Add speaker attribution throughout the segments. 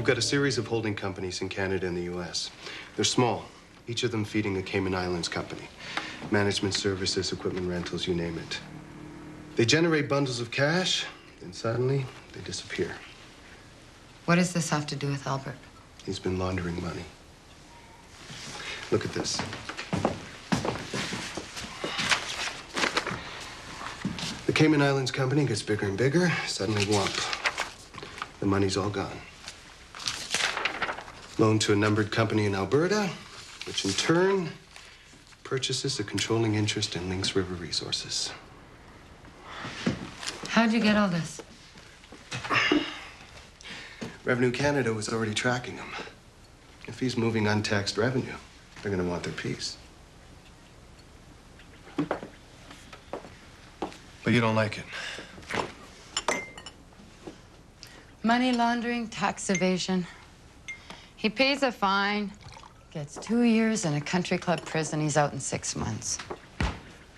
Speaker 1: We've got a series of holding companies in Canada and the U.S. They're small, each of them feeding a Cayman Islands company. Management services, equipment rentals, you name it. They generate bundles of cash, then suddenly they disappear.
Speaker 2: What does this have to do with Albert?
Speaker 1: He's been laundering money. Look at this. The Cayman Islands company gets bigger and bigger, suddenly whomp. The money's all gone. Loaned to a numbered company in Alberta, which in turn purchases a controlling interest in Lynx River resources.
Speaker 2: How'd you get all this?
Speaker 1: Revenue Canada was already tracking him. If he's moving untaxed revenue, they're gonna want their piece. But you don't like it.
Speaker 2: Money laundering, tax evasion. He pays a fine, gets 2 years in a country club prison. He's out in 6 months.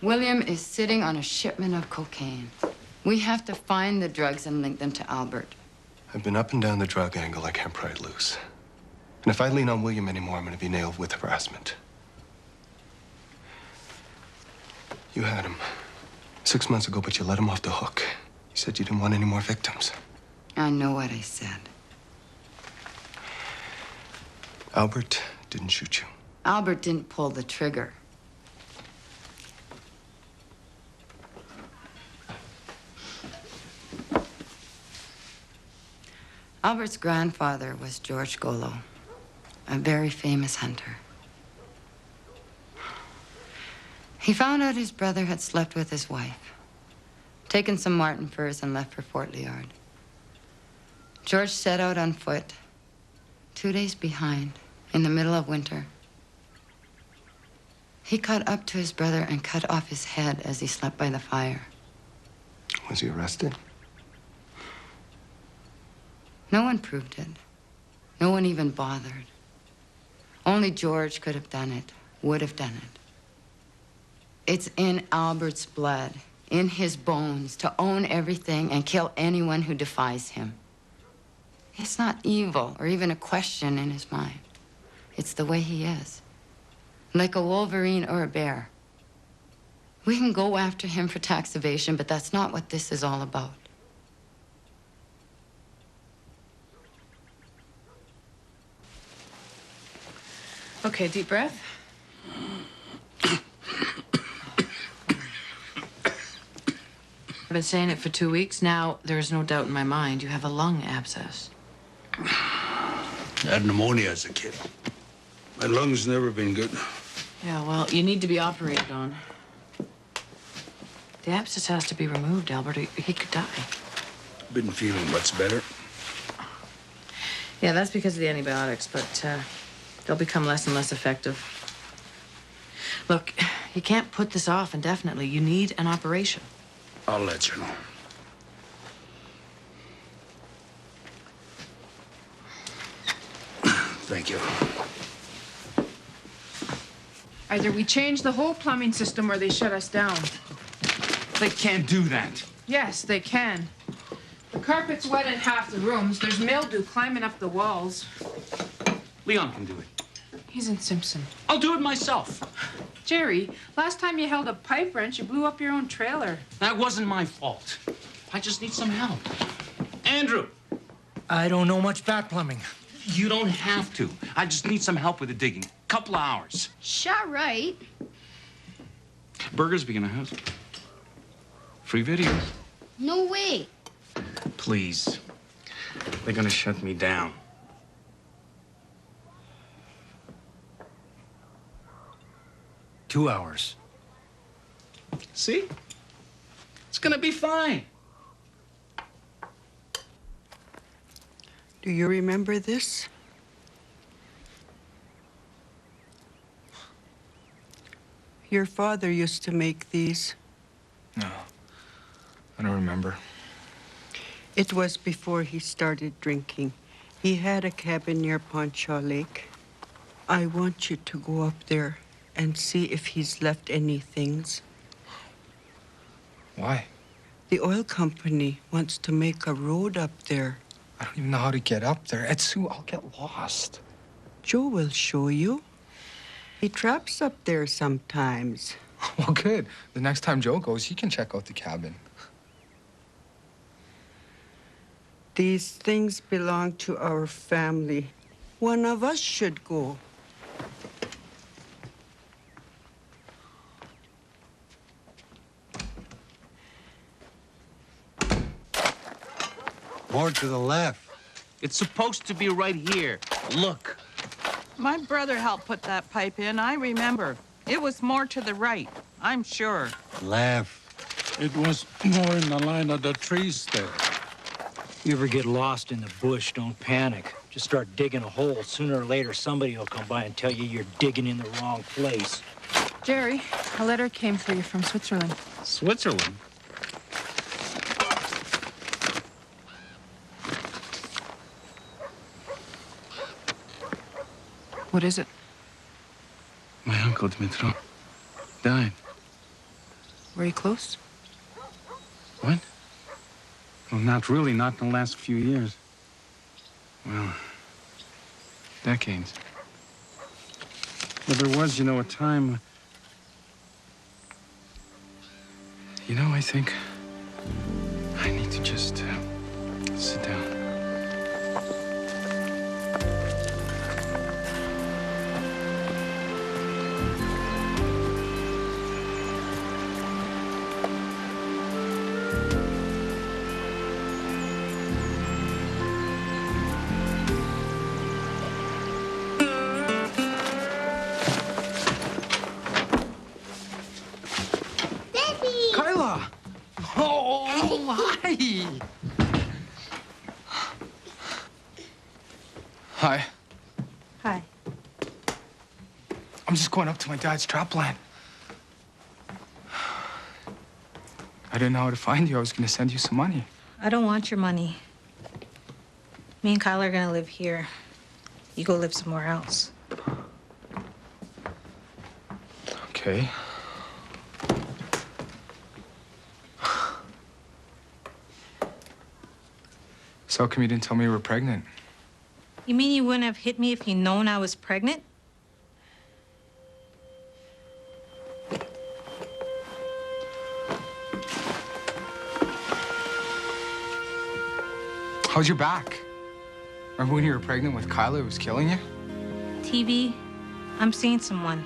Speaker 2: William is sitting on a shipment of cocaine. We have to find the drugs and link them to Albert.
Speaker 1: I've been up and down the drug angle. I can't pry it loose. And if I lean on William anymore, I'm gonna be nailed with harassment. You had him 6 months ago, but you let him off the hook. You said you didn't want any more victims.
Speaker 2: I know what I said.
Speaker 1: Albert didn't shoot you.
Speaker 2: Albert didn't pull the trigger. Albert's grandfather was George Golo, a very famous hunter. He found out his brother had slept with his wife, taken some marten furs and left for Fort Liard. George set out on foot, 2 days behind, in the middle of winter. He caught up to his brother and cut off his head as he slept by the fire.
Speaker 1: Was he arrested?
Speaker 2: No one proved it. No one even bothered. Only George could have done it, would have done it. It's in Albert's blood, in his bones, to own everything and kill anyone who defies him. It's not evil or even a question in his mind. It's the way he is. Like a wolverine or a bear. We can go after him for tax evasion, but that's not what this is all about.
Speaker 3: Okay, deep breath. I've been saying it for 2 weeks. Now, there is no doubt in my mind you have a lung abscess.
Speaker 4: I had pneumonia as a kid. My lungs never been good.
Speaker 3: Yeah, well, you need to be operated on. The abscess has to be removed, Albert. He could die.
Speaker 4: Been feeling much better.
Speaker 3: Yeah, that's because of the antibiotics, but they'll become less and less effective. Look, you can't put this off indefinitely. You need an operation.
Speaker 4: I'll let you know. Thank you.
Speaker 5: Either we change the whole plumbing system or they shut us down.
Speaker 6: They can't do that.
Speaker 5: Yes, they can. The carpet's wet in half the rooms. There's mildew climbing up the walls.
Speaker 6: Leon can do it.
Speaker 5: He's in Simpson.
Speaker 6: I'll do it myself.
Speaker 5: Gerry, last time you held a pipe wrench, you blew up your own trailer.
Speaker 6: That wasn't my fault. I just need some help. Andrew!
Speaker 7: I don't know much about plumbing.
Speaker 6: You don't have to. I just need some help with the digging. Couple of hours.
Speaker 8: Sure, right.
Speaker 6: Burgers begin a house. Free videos.
Speaker 8: No way.
Speaker 6: Please. They're gonna shut me down.
Speaker 7: Two hours.
Speaker 6: See? It's gonna be fine.
Speaker 9: Do you remember this? Your father used to make these.
Speaker 7: No, I don't remember.
Speaker 9: It was before he started drinking. He had a cabin near Ponchaw Lake. I want you to go up there and see if he's left any things.
Speaker 7: Why?
Speaker 9: The oil company wants to make a road up there.
Speaker 7: I don't even know how to get up there. Ed Sue, I'll get lost.
Speaker 9: Joe will show you. He traps up there sometimes.
Speaker 7: Well, good. The next time Joe goes, he can check out the cabin.
Speaker 9: These things belong to our family. One of us should go.
Speaker 4: More to the left.
Speaker 6: It's supposed to be right here. Look.
Speaker 10: My brother helped put that pipe in, I remember. It was more to the right, I'm sure.
Speaker 4: Left.
Speaker 11: It was more in the line of the trees there.
Speaker 7: You ever get lost in the bush, don't panic. Just start digging a hole. Sooner or later, somebody will come by and tell you you're digging in the wrong place.
Speaker 5: Gerry, a letter came for you from Switzerland.
Speaker 6: Switzerland?
Speaker 5: What is it?
Speaker 6: My uncle Dmitro died.
Speaker 5: Were you close?
Speaker 6: What? Well, not really, not in the last few years. Well, decades. But there was, you know, a time... You know, I think I need to just sit down.
Speaker 7: Kyla! Oh, hi! Hi.
Speaker 12: Hi.
Speaker 7: I'm just going up to my dad's trap line. I didn't know how to find you. I was going to send you some money.
Speaker 12: I don't want your money. Me and Kyle are gonna live here. You go live somewhere else.
Speaker 7: Okay. So how come you didn't tell me you were pregnant?
Speaker 12: You mean you wouldn't have hit me if you'd known I was pregnant?
Speaker 7: How's your back? Remember when you were pregnant with Kyla, it was killing you?
Speaker 12: Teevee, I'm seeing someone.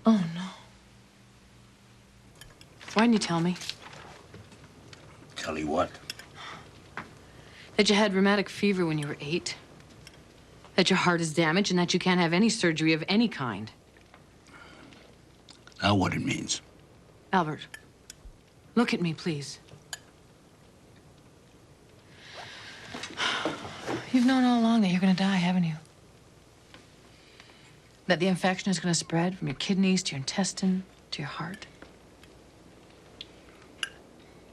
Speaker 5: Oh, no. Why didn't you tell me?
Speaker 4: Tell you what?
Speaker 5: That you had rheumatic fever when you were 8. That your heart is damaged and that you can't have any surgery of any kind.
Speaker 4: Now what it means.
Speaker 5: Albert, look at me, please. You've known all along that you're gonna die, haven't you? That the infection is gonna spread from your kidneys to your intestine to your heart.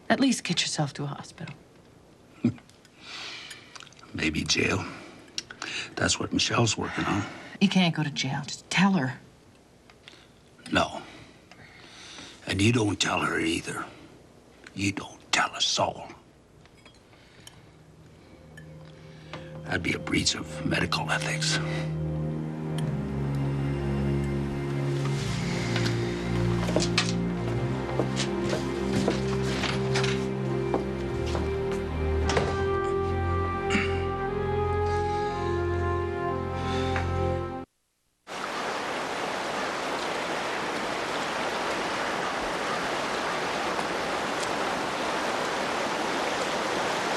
Speaker 5: At least get yourself to a hospital.
Speaker 4: Maybe jail. That's what Michelle's working on.
Speaker 5: You can't go to jail. Just tell her.
Speaker 4: No. And you don't tell her either. You don't tell a soul. That'd be a breach of medical ethics.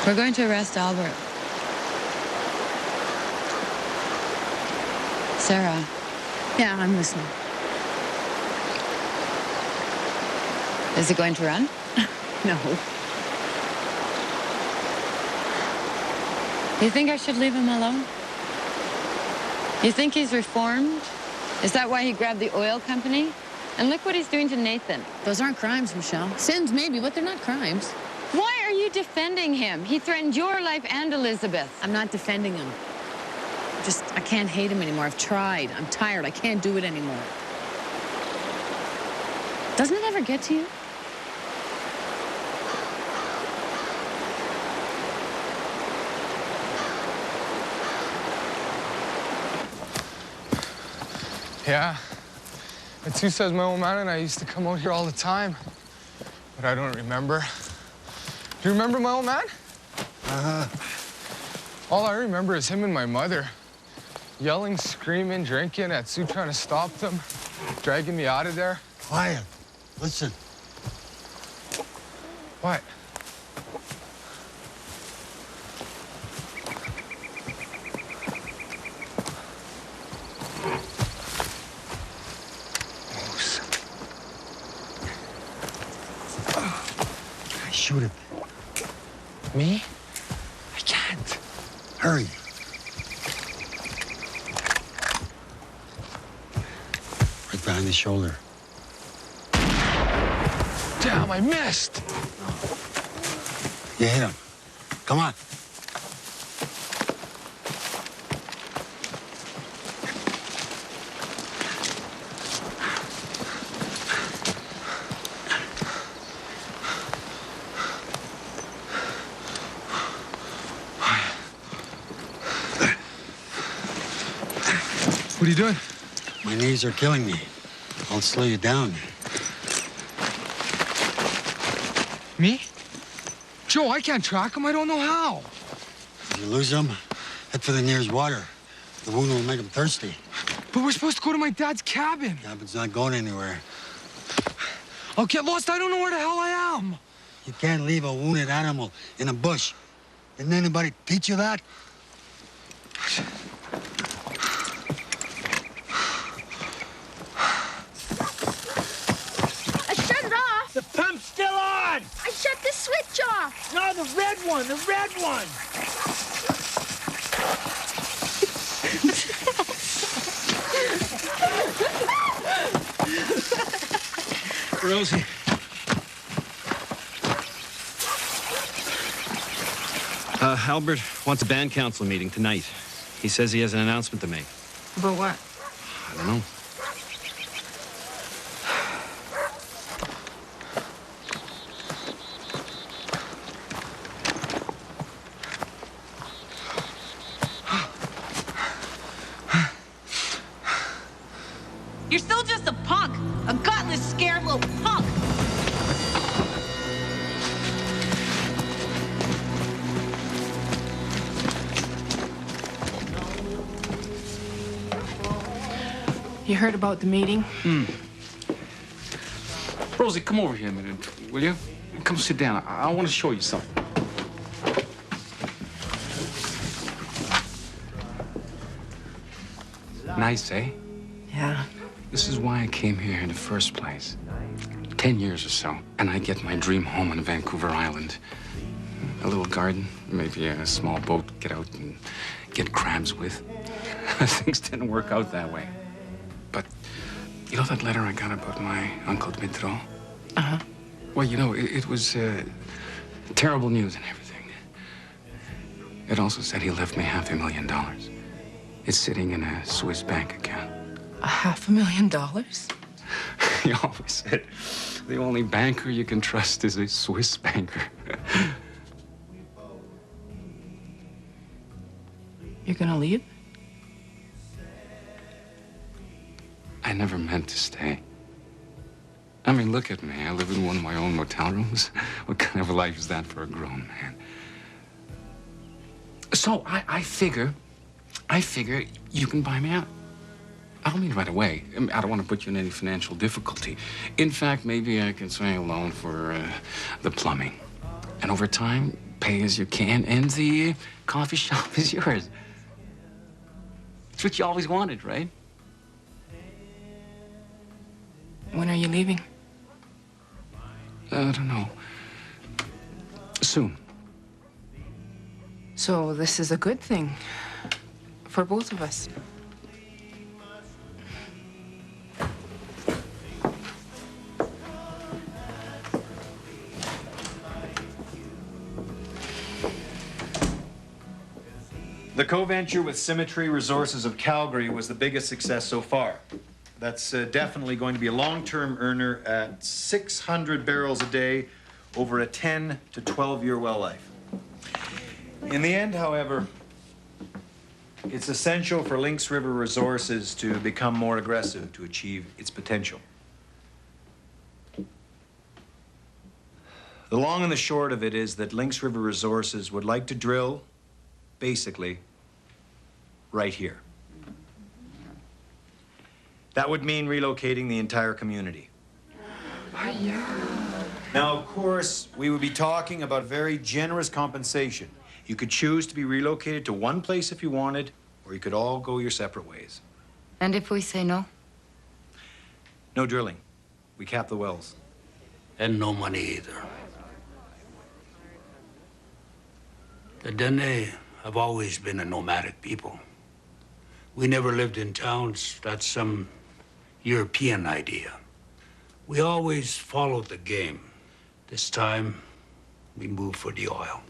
Speaker 2: We're going to arrest Albert. Sarah.
Speaker 5: Yeah, I'm listening.
Speaker 2: Is he going to run?
Speaker 5: No.
Speaker 2: You think I should leave him alone? You think he's reformed? Is that why he grabbed the oil company?
Speaker 5: And look what he's doing to Nathan.
Speaker 13: Those aren't crimes, Michelle. Sins, maybe, but they're not crimes.
Speaker 5: Why are you defending him? He threatened your life and Elizabeth.
Speaker 13: I'm not defending him. I can't hate him anymore. I've tried. I'm tired. I can't do it anymore. Doesn't it ever get to you?
Speaker 14: Yeah. And Sue says my old man and I used to come out here all the time. But I don't remember. Do you remember my old man? All I remember is him and my mother. Yelling, screaming, drinking at Sue trying to stop them. Dragging me out of there.
Speaker 15: Quiet. Listen.
Speaker 14: What?
Speaker 15: Shoot him.
Speaker 14: Me? I can't.
Speaker 15: Hurry. Right behind the shoulder.
Speaker 14: Damn, I missed.
Speaker 15: You hit him. Come on.
Speaker 14: What are you doing?
Speaker 15: My knees are killing me. I'll slow you down.
Speaker 14: Me? Joe, I can't track him. I don't know how.
Speaker 15: If you lose him, head for the nearest water. The wound will make him thirsty.
Speaker 14: But we're supposed to go to my dad's cabin.
Speaker 15: Cabin's not going anywhere.
Speaker 14: I'll get lost. I don't know where the hell I am.
Speaker 15: You can't leave a wounded animal in a bush. Didn't anybody teach you that?
Speaker 7: The pump's still on!
Speaker 8: I shut the switch off.
Speaker 7: No, the red one, the red one!
Speaker 6: Rosie. Albert wants a band council meeting tonight. He says he has an announcement to make.
Speaker 3: About what?
Speaker 6: I don't know.
Speaker 10: You're still just a punk. A gutless, scared little punk. You heard about the meeting?
Speaker 6: Rosie, come over here a minute, will you? Come sit down. I want to show you something. Nice, eh?
Speaker 10: Yeah.
Speaker 6: This is why I came here in the first place. 10 years or so, and I get my dream home on Vancouver Island. A little garden, maybe a small boat, get out and get crabs with. Things didn't work out that way. But you know that letter I got about my Uncle Dmitro?
Speaker 10: Uh-huh.
Speaker 6: Well, you know, it was terrible news and everything. It also said he left me $500,000. It's sitting in a Swiss bank account.
Speaker 10: $500,000?
Speaker 6: He always said the only banker you can trust is a Swiss banker.
Speaker 10: You're gonna leave?
Speaker 6: I never meant to stay. I mean, look at me. I live in one of my own motel rooms. What kind of life is that for a grown man? So I figure you can buy me out. I don't mean right away. I mean, I don't want to put you in any financial difficulty. In fact, maybe I can swing a loan for the plumbing. And over time, pay as you can, and the coffee shop is yours. It's what you always wanted, right?
Speaker 10: When are you leaving?
Speaker 6: I don't know. Soon.
Speaker 10: So this is a good thing for both of us.
Speaker 16: The co-venture with Symmetry Resources of Calgary was the biggest success so far. That's definitely going to be a long-term earner at 600 barrels a day over a 10 to 12-year well life. In the end, however, it's essential for Lynx River Resources to become more aggressive to achieve its potential. The long and the short of it is that Lynx River Resources would like to drill, basically, right here. That would mean relocating the entire community. Now, of course, we would be talking about very generous compensation. You could choose to be relocated to one place if you wanted, or you could all go your separate ways.
Speaker 2: And if we say no?
Speaker 16: No drilling. We cap the wells.
Speaker 4: And no money either. The Dene have always been a nomadic people. We never lived in towns. That's some European idea. We always followed the game. This time, we moved for the oil.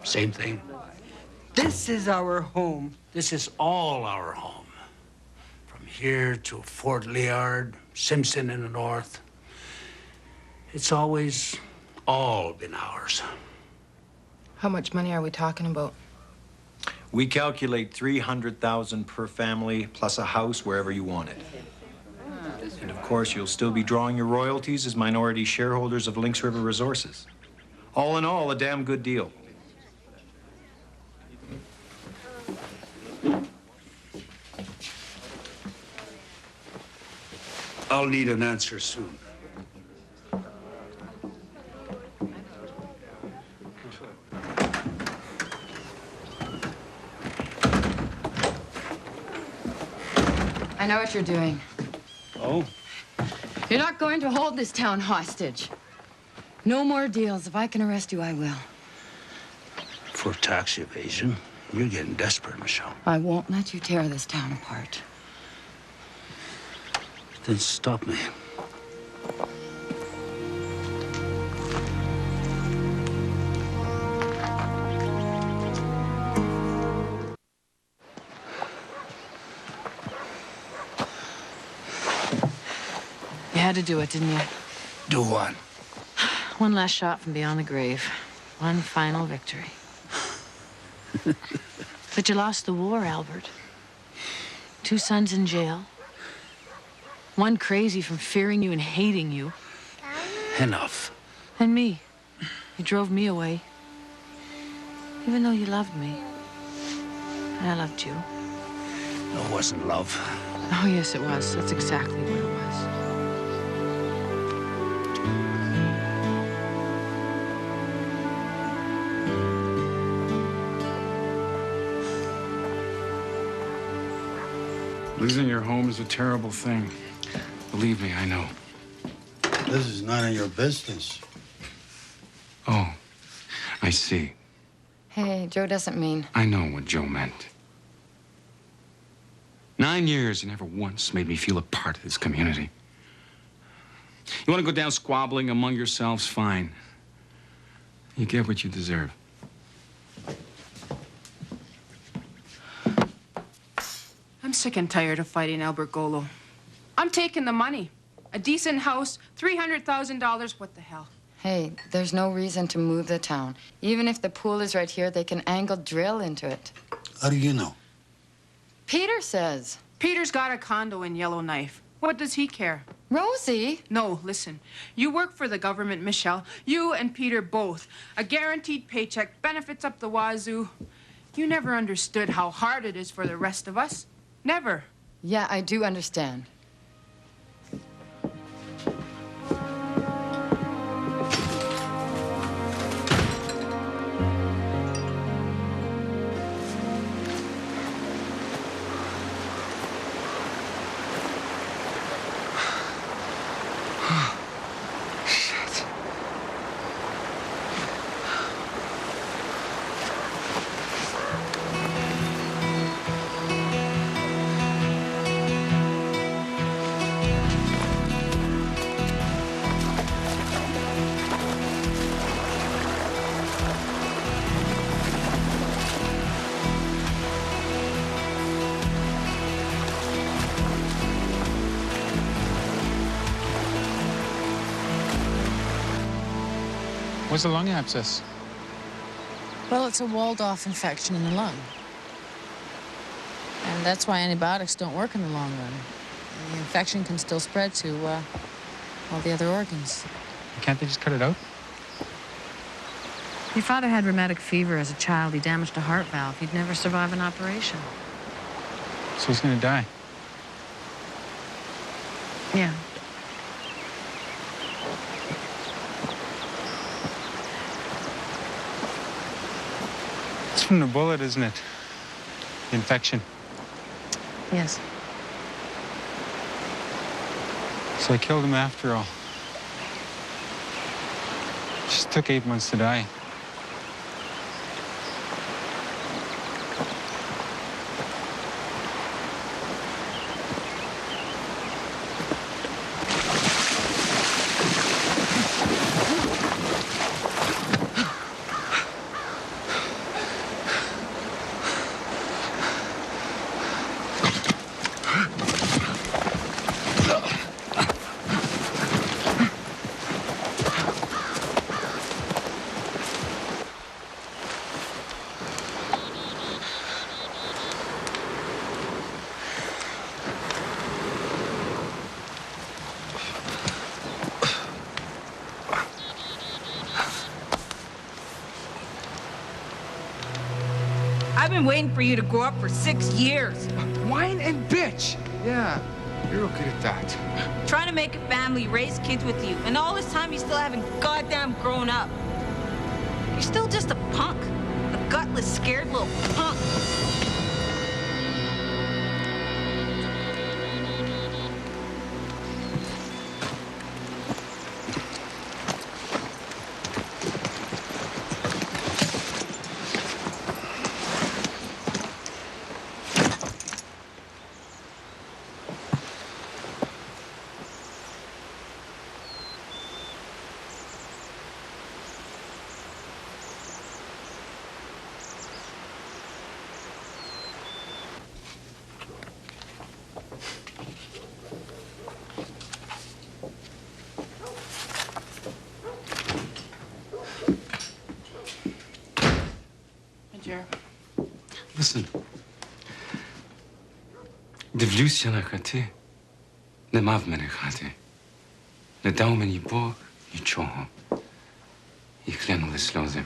Speaker 4: Same thing.
Speaker 9: This is our home.
Speaker 4: This is all our home. From here to Fort Liard, Simpson in the north. It's always all been ours.
Speaker 12: How much money are we talking about?
Speaker 16: We calculate $300,000 per family, plus a house wherever you want it. And of course, you'll still be drawing your royalties as minority shareholders of Lynx River Resources. All in all, a damn good deal.
Speaker 4: I'll need an answer soon.
Speaker 2: I know what you're doing.
Speaker 4: Oh?
Speaker 2: You're not going to hold this town hostage. No more deals. If I can arrest you, I will.
Speaker 4: For tax evasion? You're getting desperate, Michelle.
Speaker 2: I won't let you tear this town apart.
Speaker 4: Then stop me.
Speaker 3: You had to do it, didn't you?
Speaker 4: Do what?
Speaker 3: One last shot from beyond the grave. One final victory. But you lost the war, Albert. 2 sons in jail. One crazy from fearing you and hating you.
Speaker 4: Enough.
Speaker 3: And me. You drove me away. Even though you loved me. And I loved you.
Speaker 4: It wasn't love.
Speaker 3: Oh, yes, it was. That's exactly what it was.
Speaker 6: Losing your home is a terrible thing. Believe me, I know.
Speaker 15: This is none of your business.
Speaker 6: Oh, I see.
Speaker 2: Hey, Joe doesn't mean...
Speaker 6: I know what Joe meant. 9 years, you never once made me feel a part of this community. You want to go down squabbling among yourselves? Fine. You get what you deserve.
Speaker 17: I'm sick and tired of fighting Albert Golo. I'm taking the money. A decent house, $300,000, what the hell?
Speaker 2: Hey, there's no reason to move the town. Even if the pool is right here, they can angle drill into it.
Speaker 15: How do you know?
Speaker 2: Peter says.
Speaker 17: Peter's got a condo in Yellowknife. What does he care?
Speaker 2: Rosie?
Speaker 17: No, listen. You work for the government, Michelle. You and Peter both. A guaranteed paycheck, benefits up the wazoo. You never understood how hard it is for the rest of us. Never.
Speaker 2: Yeah, I do understand.
Speaker 6: What's a lung abscess?
Speaker 5: Well, it's a walled-off infection in the lung. And that's why antibiotics don't work in the long run. The infection can still spread to all the other organs.
Speaker 6: Can't they just cut it out?
Speaker 5: Your father had rheumatic fever as a child. He damaged a heart valve. He'd never survive an operation.
Speaker 6: So he's gonna die.
Speaker 5: Yeah.
Speaker 6: It's from the bullet, isn't it? The infection.
Speaker 5: Yes.
Speaker 6: So I killed him after all. Just took 8 months to die.
Speaker 18: I've been waiting for you to grow up for 6 years.
Speaker 14: Whine and bitch. Yeah, you're okay at that.
Speaker 18: Trying to make a family, raise kids with you, and all this time you still haven't goddamn grown up. You're still just a punk. A gutless, scared little punk.
Speaker 6: Listen. Дивлюся на хати. Нема в мене хати. Не дав мені Бог нічого. І хлинули сльози.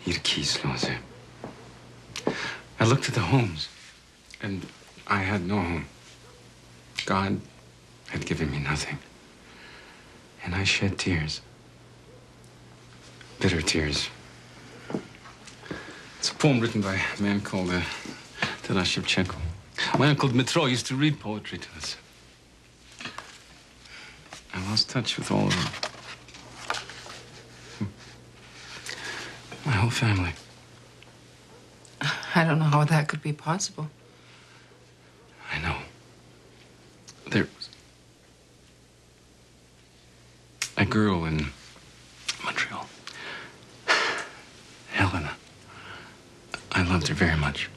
Speaker 6: Гіркі сльози. I looked at the homes, and I had no home. God had given me nothing. And I shed tears. Bitter tears. It's a poem written by a man called Taras Shevchenko. My uncle Dmitro used to read poetry to us. I lost touch with all of them. My whole family.
Speaker 2: I don't know how that could be possible.
Speaker 6: I know. There was a girl in Montreal. Helena. I loved her very much.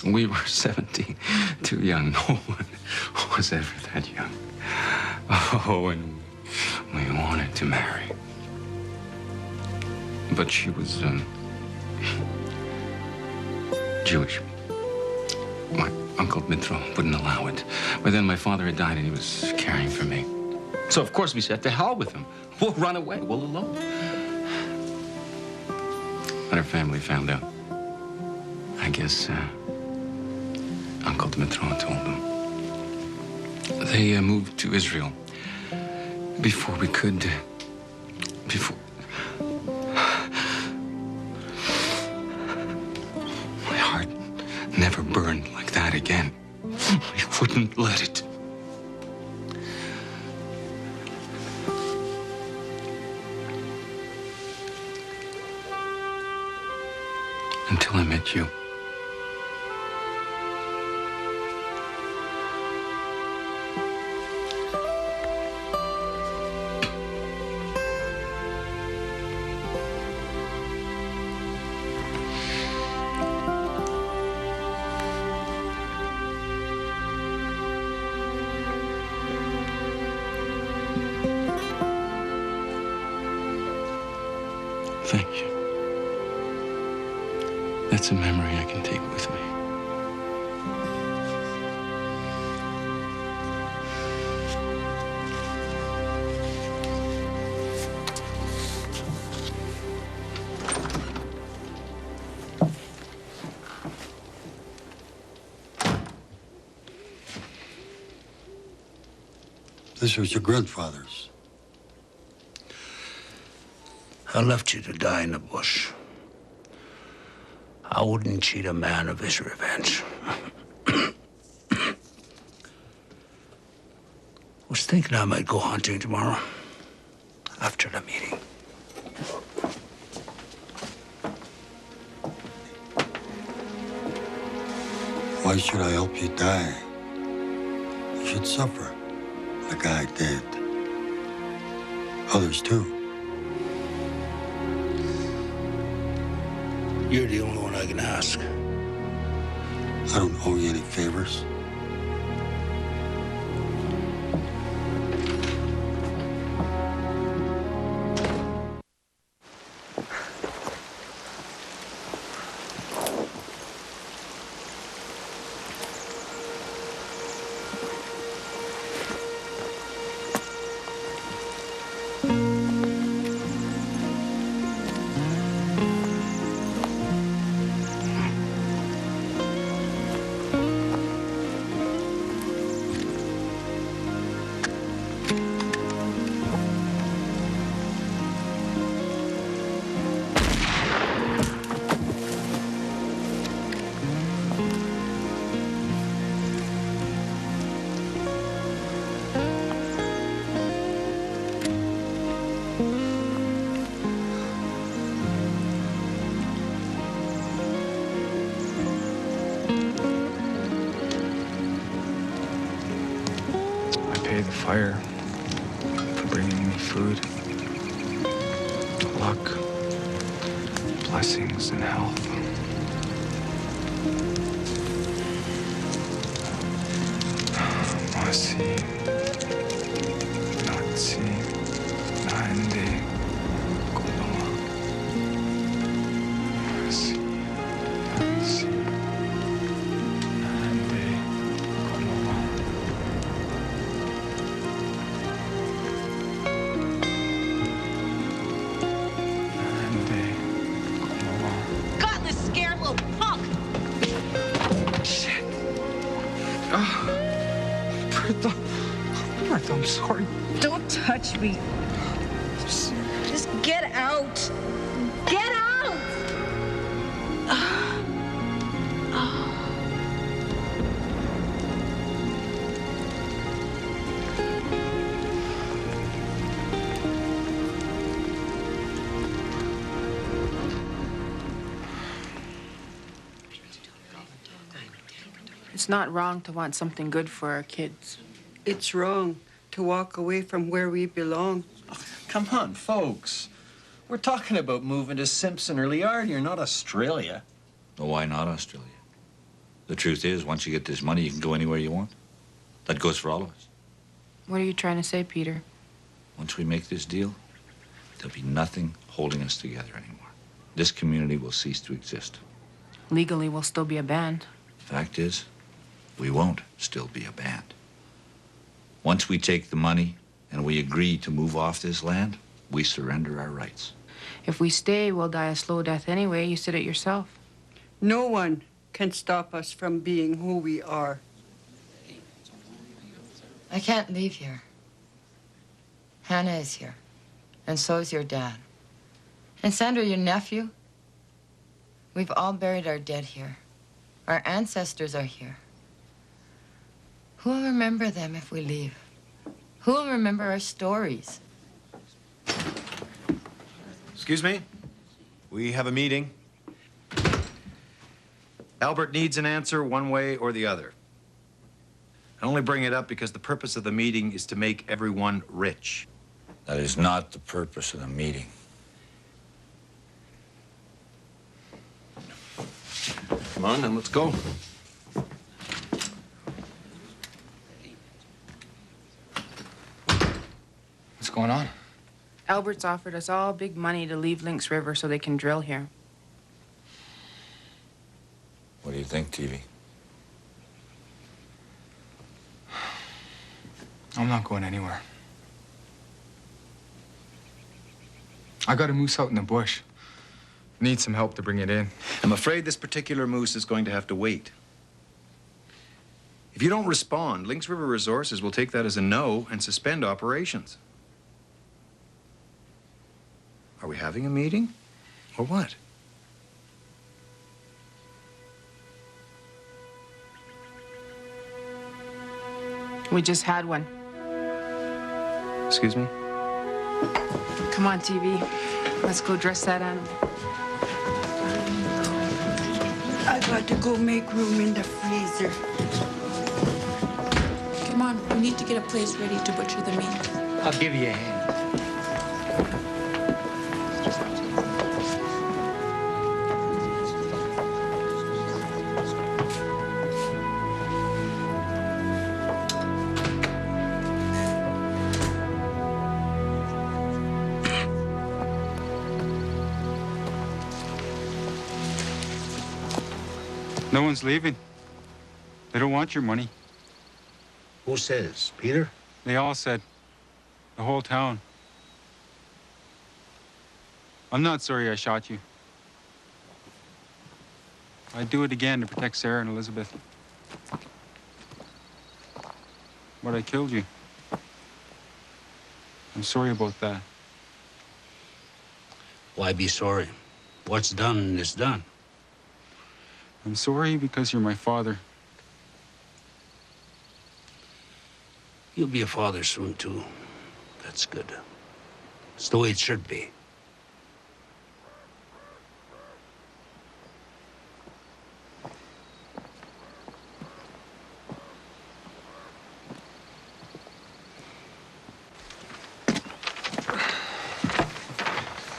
Speaker 6: We were 17, too young. No one was ever that young. Oh, and we wanted to marry. But she was, Jewish. My Uncle Dmitro wouldn't allow it. But then my father had died and he was caring for me. So, of course, we said, to hell with him. We'll run away. We'll elope. But her family found out. I guess, Uncle Dmitro told them. They moved to Israel before we could, before... My heart never burned like that again. I wouldn't let it. Until I met you. Thank you. That's a memory I can take with me.
Speaker 15: This was your grandfather's.
Speaker 4: I left you to die in the bush. I wouldn't cheat a man of his revenge. Was thinking I might go hunting tomorrow after the meeting.
Speaker 15: Why should I help you die? You should suffer like I did. Others too.
Speaker 4: You're the only one I can ask.
Speaker 15: I don't owe you any favors.
Speaker 14: Pay the fire for bringing me food, luck, blessings, and health. Rosie, Nazi, Nande, Koloa. Rosie, Nazi, Nande, Koloa.
Speaker 18: Gutless, scared little punk!
Speaker 14: Shit. Bertha, I'm sorry.
Speaker 18: Don't touch me. Just get out. Get out!
Speaker 17: It's not wrong to want something good for our kids.
Speaker 9: It's wrong to walk away from where we belong.
Speaker 16: Come on, folks. We're talking about moving to Simpson or Liard here, not Australia.
Speaker 19: Well, why not Australia? The truth is, once you get this money, you can go anywhere you want. That goes for all of us.
Speaker 17: What are you trying to say, Peter?
Speaker 19: Once we make this deal, there'll be nothing holding us together anymore. This community will cease to exist.
Speaker 17: Legally, we'll still be a band.
Speaker 19: Fact is, we won't still be a band. Once we take the money and we agree to move off this land, we surrender our rights.
Speaker 17: If we stay, we'll die a slow death anyway. You said it yourself.
Speaker 9: No one can stop us from being who we are.
Speaker 2: I can't leave here. Hannah is here, and so is your dad. And Sandra, your nephew. We've all buried our dead here. Our ancestors are here. Who will remember them if we leave? Who will remember our stories?
Speaker 16: Excuse me? We have a meeting. Albert needs an answer one way or the other. I only bring it up because the purpose of the meeting is to make everyone rich.
Speaker 19: That is not the purpose of the meeting.
Speaker 16: Come on, then let's go.
Speaker 14: What's going on?
Speaker 17: Albert's offered us all big money to leave Lynx River so they can drill here.
Speaker 19: What do you think, Teevee?
Speaker 14: I'm not going anywhere. I got a moose out in the bush. Need some help to bring it in.
Speaker 16: I'm afraid this particular moose is going to have to wait. If you don't respond, Lynx River Resources will take that as a no and suspend operations. Are we having a meeting? Or what?
Speaker 17: We just had one.
Speaker 16: Excuse me?
Speaker 17: Come on, Teevee. Let's go dress that animal.
Speaker 9: I got to go make room in the freezer.
Speaker 20: Come on, we need to get a place ready to butcher the meat.
Speaker 7: I'll give you a hand.
Speaker 6: No one's leaving. They don't want your money.
Speaker 4: Who says? Peter?
Speaker 6: They all said. The whole town. I'm not sorry I shot you. I'd do it again to protect Sarah and Elizabeth. But I killed you. I'm sorry about that.
Speaker 4: Why be sorry? What's done is done.
Speaker 6: I'm sorry because you're my father.
Speaker 4: You'll be a father soon, too. That's good. It's the way it should be.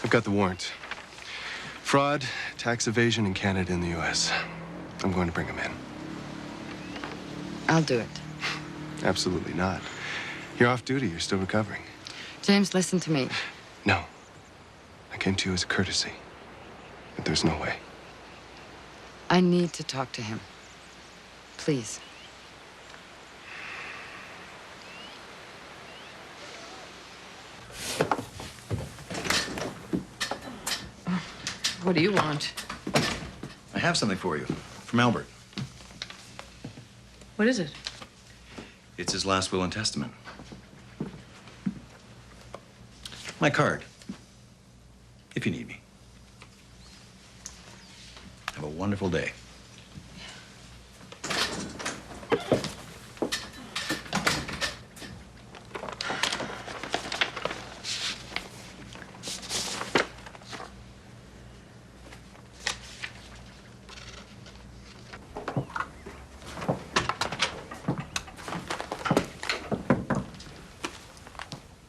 Speaker 1: I've got the warrants. Fraud, tax evasion in Canada and the U.S. I'm going to bring them in.
Speaker 2: I'll do it.
Speaker 1: Absolutely not. You're off duty. You're still recovering.
Speaker 2: James, listen to me.
Speaker 1: No. I came to you as a courtesy. But there's no way.
Speaker 2: I need to talk to him. Please.
Speaker 3: What do you want?
Speaker 16: I have something for you from Albert.
Speaker 3: What is it?
Speaker 16: It's his last will and testament. My card, if you need me. Have a wonderful day.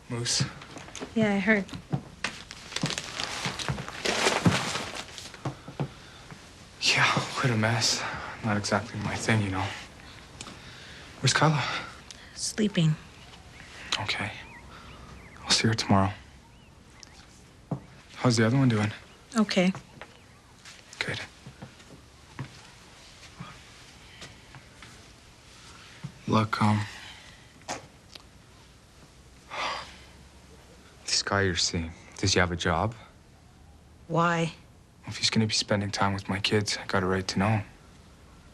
Speaker 14: Moose.
Speaker 12: Yeah, I heard.
Speaker 14: Yeah, what a mess. Not exactly my thing, you know. Where's Kyla?
Speaker 12: Sleeping.
Speaker 14: Okay. I'll see her tomorrow. How's the other one doing?
Speaker 12: Okay.
Speaker 14: Good. Look, this guy you're seeing, does he have a job?
Speaker 12: Why?
Speaker 14: If he's gonna be spending time with my kids, I got a right to know.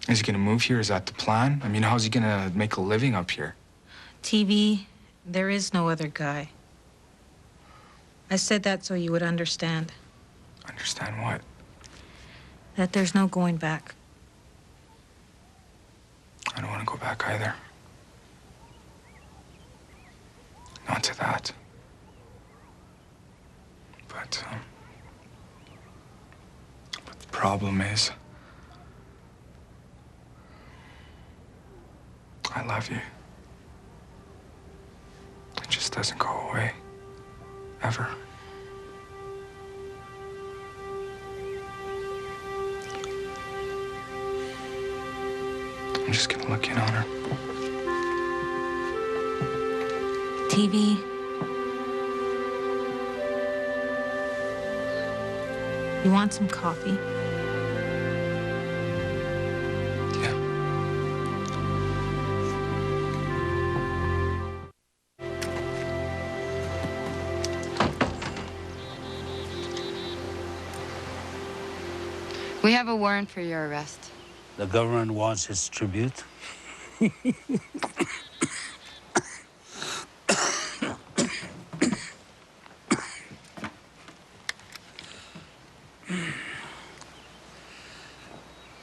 Speaker 14: Is he gonna move here? Is that the plan? I mean, how's he gonna make a living up here?
Speaker 12: Teevee, there is no other guy. I said that so you would understand.
Speaker 14: Understand what?
Speaker 12: That there's no going back.
Speaker 14: I don't want to go back either. Not to that. But the problem is, I love you. It just doesn't go away. Ever. I'm just gonna look in on her.
Speaker 12: Teevee, You want some coffee?
Speaker 1: Yeah.
Speaker 2: We have a warrant for your arrest.
Speaker 4: The government wants its tribute.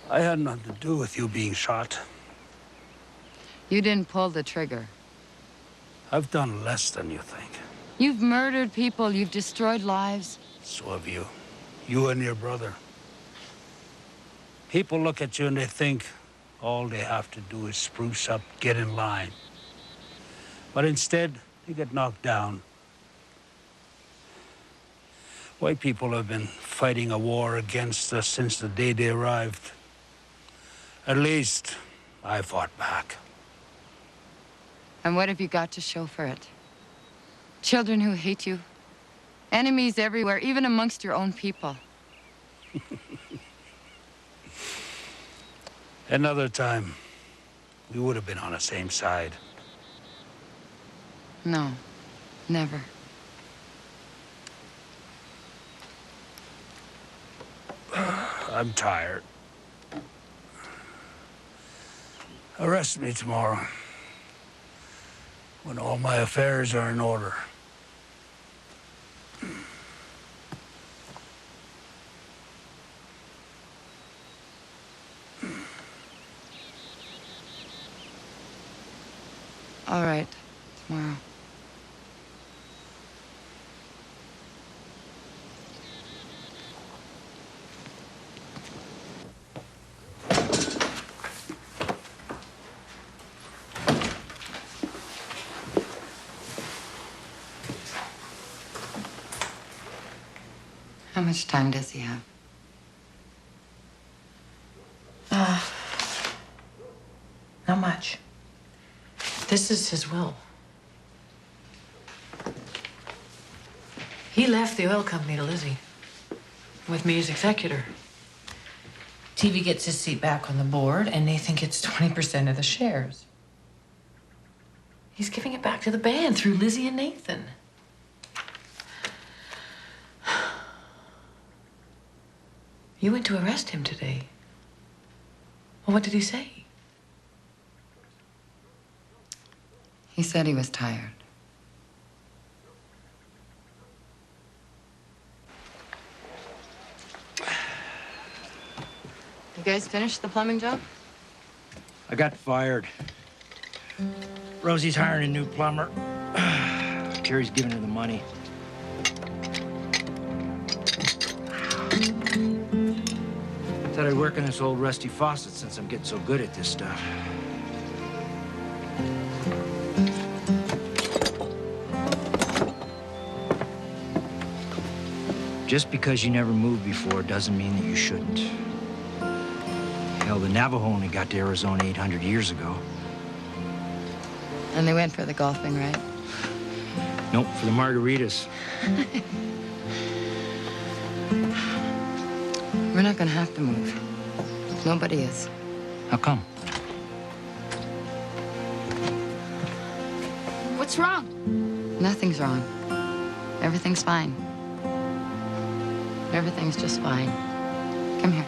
Speaker 4: I had nothing to do with you being shot.
Speaker 2: You didn't pull the trigger.
Speaker 4: I've done less than you think.
Speaker 2: You've murdered people. You've destroyed lives.
Speaker 4: So have you. You and your brother. People look at you and they think all they have to do is spruce up, get in line. But instead, they get knocked down. White people have been fighting a war against us since the day they arrived. At least, I fought back.
Speaker 2: And what have you got to show for it? Children who hate you. Enemies everywhere, even amongst your own people.
Speaker 4: Another time, we would have been on the same side.
Speaker 2: No, never.
Speaker 4: I'm tired. Arrest me tomorrow, when all my affairs are in order.
Speaker 2: All right, tomorrow. How much time does he have?
Speaker 3: Not much. This is his will. He left the oil company to Lizzie, with me as executor. Teevee gets his seat back on the board, and Nathan gets 20% of the shares. He's giving it back to the band through Lizzie and Nathan. You went to arrest him today. Well, what did he say?
Speaker 2: He said he was tired. You guys finished the plumbing job?
Speaker 7: I got fired. Rosie's hiring a new plumber. Gerry's giving her the money. Thought I'd work on this old rusty faucet since I'm getting so good at this stuff. Just because you never moved before doesn't mean that you shouldn't. Hell, the Navajo only got to Arizona 800 years ago.
Speaker 2: And they went for the golfing, right?
Speaker 7: Nope, for the margaritas.
Speaker 2: We're not gonna have to move. Nobody is.
Speaker 7: How come?
Speaker 8: What's wrong?
Speaker 2: Nothing's wrong. Everything's fine. Everything's just fine. Come here.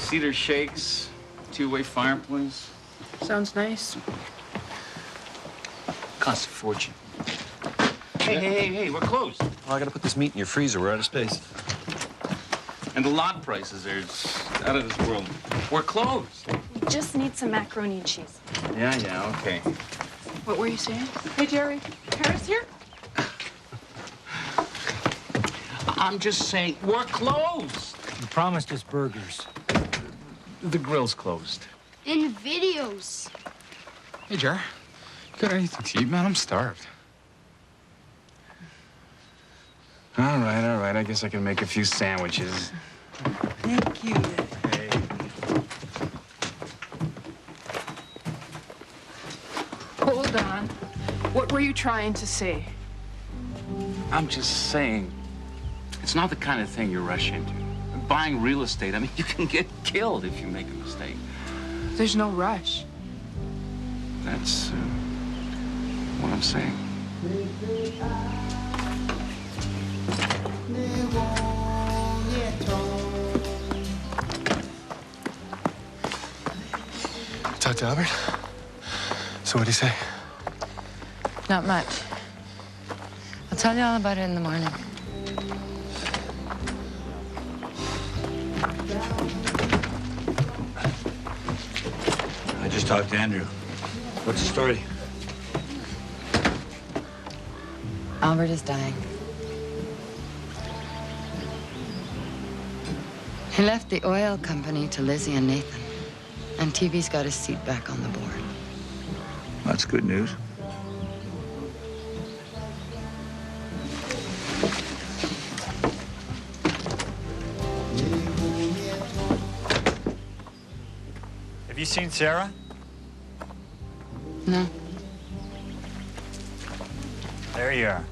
Speaker 21: cedar shakes, two-way fireplace.
Speaker 17: Sounds nice.
Speaker 21: Costs a fortune. Hey, we're closed.
Speaker 16: Oh, I gotta put this meat in your freezer. We're out of space.
Speaker 21: And the lot prices are out of this world. We're closed.
Speaker 22: We just need some macaroni and cheese.
Speaker 21: Yeah, okay.
Speaker 17: What were you saying? Hey, Gerry, Harris here?
Speaker 21: I'm just saying, we're closed.
Speaker 7: You promised us burgers.
Speaker 21: The grill's closed.
Speaker 8: In videos.
Speaker 6: Hey, Jar. You got anything to eat, man? I'm starved. All right. I guess I can make a few sandwiches.
Speaker 9: Thank you.
Speaker 6: Hey.
Speaker 17: Hold on. What were you trying to say?
Speaker 21: I'm just saying, it's not the kind of thing you rush into. Buying real estate, I mean, you can get killed if you make a mistake.
Speaker 17: There's no rush.
Speaker 21: That's what I'm saying.
Speaker 1: Talk to Albert? So what'd he say?
Speaker 2: Not much. I'll tell you all about it in the morning.
Speaker 19: I just talked to Andrew. What's the story?
Speaker 2: Albert is dying. He left the oil company to Lizzie and Nathan. And Teevee's got his seat back on the board.
Speaker 19: That's good news.
Speaker 23: Have you seen Sarah?
Speaker 2: No.
Speaker 23: There you are.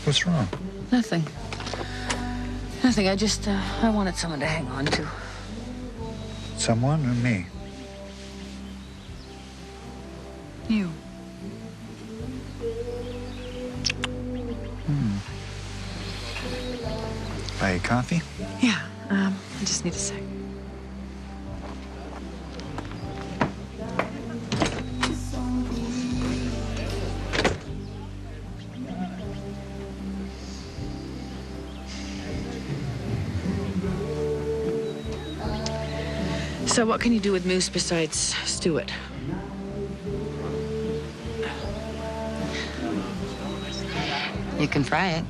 Speaker 19: What's wrong?
Speaker 5: Nothing. Nothing. I wanted someone to hang on to.
Speaker 19: Someone or me?
Speaker 5: You.
Speaker 19: Buy you coffee?
Speaker 5: Yeah. I just need a sec. So what can you do with Moose besides stew it?
Speaker 2: You can fry it.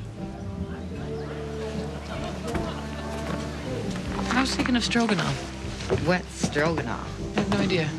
Speaker 5: I was thinking of stroganoff.
Speaker 2: What stroganoff?
Speaker 5: I have no idea.